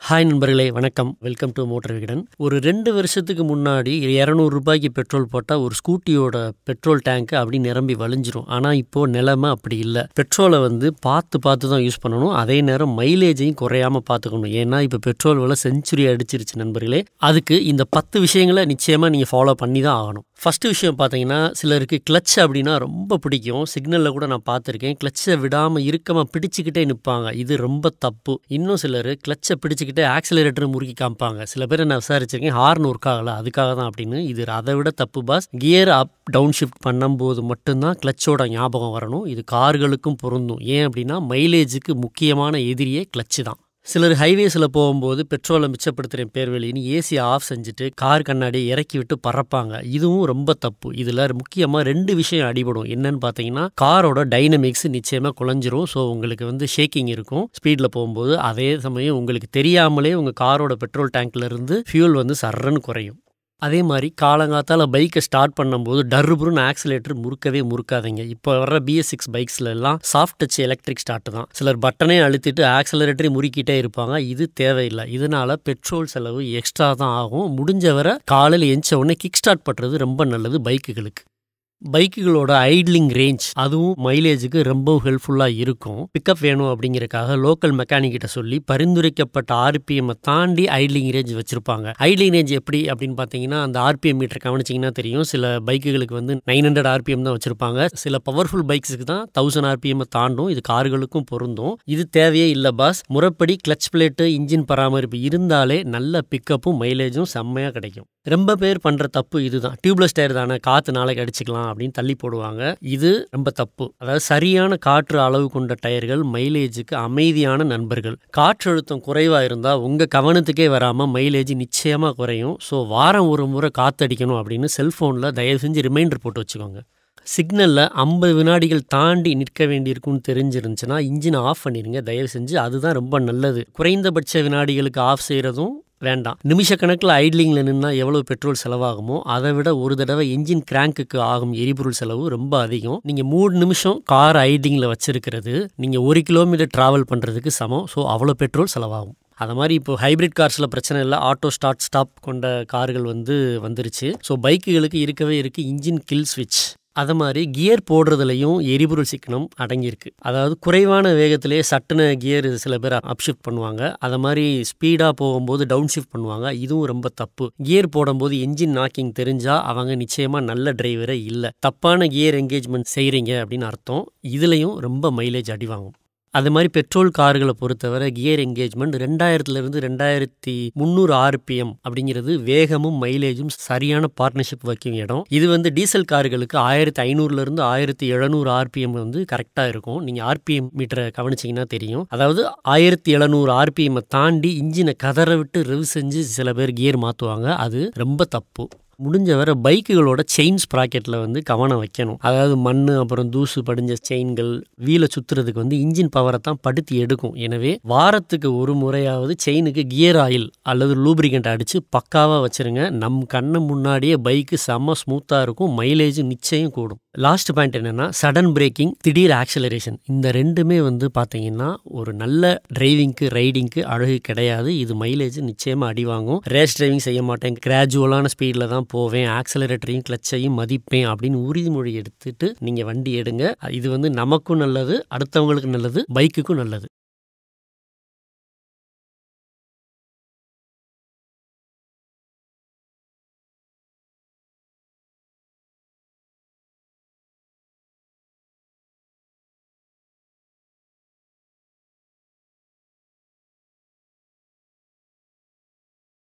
Hi நண்பர்களே, வணக்கம். Welcome to motor Vikatan. ஒரு 2 வருஷத்துக்கு முன்னாடி ₹200 பெட்ரோல் போட்டால் ஒரு ஸ்கூட்டியோட பெட்ரோல் டேங்க்கு அப்படி நிரம்பி வழிஞ்சிரும். ஆனால் இப்போது நிலைமை அப்படி இல்லை. பெட்ரோலை பார்த்து தான் யூஸ் பண்ணணும். அதே நேரம் மைலேஜையும் குறையாமல் பார்த்துக்கணும். ஏன்னா இப்போ பெட்ரோல் விலை செஞ்சுரி அடிச்சிருச்சு நண்பர்களே. அதுக்கு இந்த 10 விஷயங்களை நிச்சயமாக நீங்கள் ஃபாலோ பண்ணி தான் ஆகணும். ஃபஸ்ட்டு விஷயம் பார்த்தீங்கன்னா, சிலருக்கு கிளச் அப்படின்னா ரொம்ப பிடிக்கும். சிக்னலில் கூட நான் பார்த்துருக்கேன். கிளச்சை விடாமல் இறுக்கமாக பிடிச்சிக்கிட்டே நிற்பாங்க. இது ரொம்ப தப்பு. இன்னும் சிலர் கிளச்சை பிடிச்சிக்கிட்டே ஆக்சிலரேட்டர் முறுக்கி காமிப்பாங்க. சில பேர் நான் விசாரிச்சிருக்கேன், ஹார்ன் ஒர்க் ஆகலை, அதுக்காக தான் அப்படின்னு. இது அதை விட தப்பு boss. Gear up down shift பண்ணும்போது மட்டும்தான் கிளச்சோட ஞாபகம் வரணும். இது கார்களுக்கும் பொருந்தும். ஏன் அப்படின்னா மைலேஜுக்கு முக்கியமான எதிரியே கிளச்சு தான். சிலர் ஹைவேஸில் போகும்போது பெட்ரோலை மிச்சப்படுத்துகிற பேர் வெளியின்னு ஏசி ஆஃப் செஞ்சுட்டு கார் கண்ணாடியை இறக்கி விட்டு பறப்பாங்க. இதுவும் ரொம்ப தப்பு. இதில் முக்கியமாக 2 விஷயம் அடிபடும். என்னன்னு பார்த்தீங்கன்னா, காரோட டைனமிக்ஸ் நிச்சயமாக குலைஞ்சிரும். ஸோ உங்களுக்கு ஷேக்கிங் இருக்கும் ஸ்பீடில் போகும்போது. அதே சமயம் உங்களுக்கு தெரியாமலே உங்கள் காரோட பெட்ரோல் டேங்க்லேருந்து ஃபியூல் சர்றன்னு குறையும். அதே மாதிரி காலங்காத்தால் பைக்கை ஸ்டார்ட் பண்ணும்போது டர்ருபுருன்னு ஆக்சிலேட்டர் முறுக்காதீங்க. இப்போ வர்ற BS6 பைக்ஸ்ல எல்லாம் சாஃப்ட் டச் எலக்ட்ரிக் ஸ்டார்ட் தான். சிலர் பட்டனே அழுத்திட்டு ஆக்சிலரேட்டரை முறுக்கிட்டே இருப்பாங்க. இது தேவையில்லை. இதனால பெட்ரோல் செலவு எக்ஸ்ட்ரா தான் ஆகும். முடிஞ்ச வரை காலையில் எந்த உடனே கிக் ஸ்டார்ட் பண்ணுறது ரொம்ப நல்லது பைக்குகளுக்கு. பைக்குகளோட ஐட்லிங் ரேஞ்ச் அதுவும் மைலேஜுக்கு ரொம்ப ஹெல்ப்ஃபுல்லாக இருக்கும். பிக்கப் வேணும் அப்படிங்கிறக்காக லோக்கல் மெக்கானிக்கிட்ட சொல்லி பரிந்துரைக்கப்பட்ட RPM தாண்டி ஐட்லிங் ரேஞ்ச் வச்சுருப்பாங்க. ஐட்லிங் ரேஞ்ச் எப்படி அப்படின்னு பார்த்தீங்கன்னா, அந்த RPM மீட்டர் கவனிச்சிங்கன்னா தெரியும். சில பைக்குகளுக்கு 900 RPM தான் வச்சுருப்பாங்க. சில பவர்ஃபுல் பைக்ஸுக்கு தான் 1000 RPM தாண்டும். இது கார்களுக்கும் பொருந்தும். இது தேவையே இல்லை பாஸ். முறைப்படி கிளச் பிளேட்டு, இன்ஜின் பராமரிப்பு இருந்தாலே நல்ல பிக்கப்பும் மைலேஜும் செம்மையாக கிடைக்கும். ரொம்ப பேர் பண்ணுற தப்பு இதுதான். டியூப்லெஸ் டயர் தானே, காற்று நாளைக்கு அடிச்சுக்கலாம் அப்படின்னு தள்ளி போடுவாங்க. இது ரொம்ப தப்பு. அதாவது சரியான காற்று அளவு கொண்ட டயர்கள் மைலேஜுக்கு அமைதியான நண்பர்கள். காற்றழுத்தம் குறைவாக இருந்தால் உங்கள் கவனத்துக்கே வராமல் மைலேஜ் நிச்சயமாக குறையும். ஸோ வாரம் ஒரு முறை காற்றடிக்கணும் அப்படின்னு செல்ஃபோனில் தயவு செஞ்சு ரிமைண்டர் போட்டு வச்சுக்கோங்க. சிக்னலில் 50 வினாடிகள் தாண்டி நிற்க வேண்டியிருக்குன்னு தெரிஞ்சிருந்துச்சுன்னா இன்ஜினை ஆஃப் பண்ணிடுங்க தயவு செஞ்சு. அதுதான் ரொம்ப நல்லது. குறைந்தபட்ச வினாடிகளுக்கு ஆஃப் செய்கிறதும் வேண்டாம். நிமிஷக்கணக்கில் ஐட்லிங்கில் நின்னால் எவ்வளோ பெட்ரோல் செலவாகுமோ அதை விட ஒரு தடவை என்ஜின் கிராங்க்குக்கு ஆகும் எரிபொருள் செலவு ரொம்ப அதிகம். நீங்கள் 3 நிமிஷம் கார் ஐட்லிங்கில் வச்சிருக்கிறது நீங்கள் 1 கிலோமீட்டர் ட்ராவல் பண்ணுறதுக்கு சமம். ஸோ அவ்வளோ பெட்ரோல் செலவாகும். அது மாதிரி இப்போ ஹைப்ரிட் கார்ஸில் பிரச்சனை இல்லை. ஆட்டோ ஸ்டாப் கொண்ட கார்கள் வந்துருச்சு. ஸோ பைக்குகளுக்கு இருக்கவே இருக்குது இன்ஜின் கில் ஸ்விட்ச். அதை மாதிரி கியர் போடுறதுலையும் எரிபொருள் சிக்கனம் அடங்கியிருக்கு. அதாவது குறைவான வேகத்திலே சட்டுன கியர் சில பேர் அப்ஷிஃப்ட் பண்ணுவாங்க. அதை மாதிரி ஸ்பீடாக போகும்போது டவுன் ஷிஃப்ட் பண்ணுவாங்க. இதுவும் ரொம்ப தப்பு. கியர் போடும்போது என்ஜின் நாக்கிங் தெரிஞ்சால் அவங்க நிச்சயமாக நல்ல டிரைவரே இல்லை. தப்பான கியர் என்கேஜ்மெண்ட் செய்கிறீங்க அப்படின்னு அர்த்தம். இதுலேயும் ரொம்ப மைலேஜ் அடி வாங்கும். அது மாதிரி பெட்ரோல் கார்களை பொறுத்தவரை கியர் என்கேஜ்மெண்ட் 2000லேருந்து 2300 RPM அப்படிங்கிறது வேகமும் மைலேஜும் சரியான பார்ட்னர்ஷிப் வைக்கும் இடம். இது டீசல் கார்களுக்கு 1500லேருந்து 1700 RPM கரெக்டாக இருக்கும். நீங்கள் RPM மீட்டரை கவனிச்சிங்கன்னா தெரியும். அதாவது 1700 RPM தாண்டி இன்ஜினை கதற விட்டு ரெவ் செஞ்சு சில பேர் கியர் மாற்றுவாங்க. அது ரொம்ப தப்பு. முடிஞ்ச வரை பைக்குகளோட செயின் ஸ்ப்ராக்கெட்டில் கவனம் வைக்கணும். அதாவது மண் அப்புறம் தூசு படிஞ்ச செயின்கள் வீலை சுற்றுறதுக்கு இன்ஜின் பவரை தான் படுத்தி எடுக்கும். எனவே வாரத்துக்கு ஒரு முறையாவது செயினுக்கு கியர் ஆயில் அல்லது லூப்ரிகண்ட் அடித்து பக்காவாக வச்சுருங்க. நம் கண்ணு முன்னாடியே பைக்கு செம்ம ஸ்மூத்தாக இருக்கும். மைலேஜ் நிச்சயம் கூடும். லாஸ்ட் பாயிண்ட் என்னென்னா, சடன் பிரேக்கிங், திடீர் ஆக்சிலரேஷன். இந்த ரெண்டுமே பார்த்தீங்கன்னா ஒரு நல்ல டிரைவிங்க்கு ரைடிங்க்கு அழகு கிடையாது. இது மைலேஜ் நிச்சயமாக அடி வாங்கும். ரேஸ் டிரைவிங் செய்ய மாட்டேன், கிராஜுவலான ஸ்பீடில் தான் போவேன், ஆக்சிலரேட்டரையும் கிளச்சையும் மதிப்பேன் அப்படின்னு உறுதிமொழி எடுத்துட்டு நீங்கள் வண்டி எடுங்க. இது நமக்கும் நல்லது, அடுத்தவங்களுக்கு நல்லது, பைக்குக்கும் நல்லது.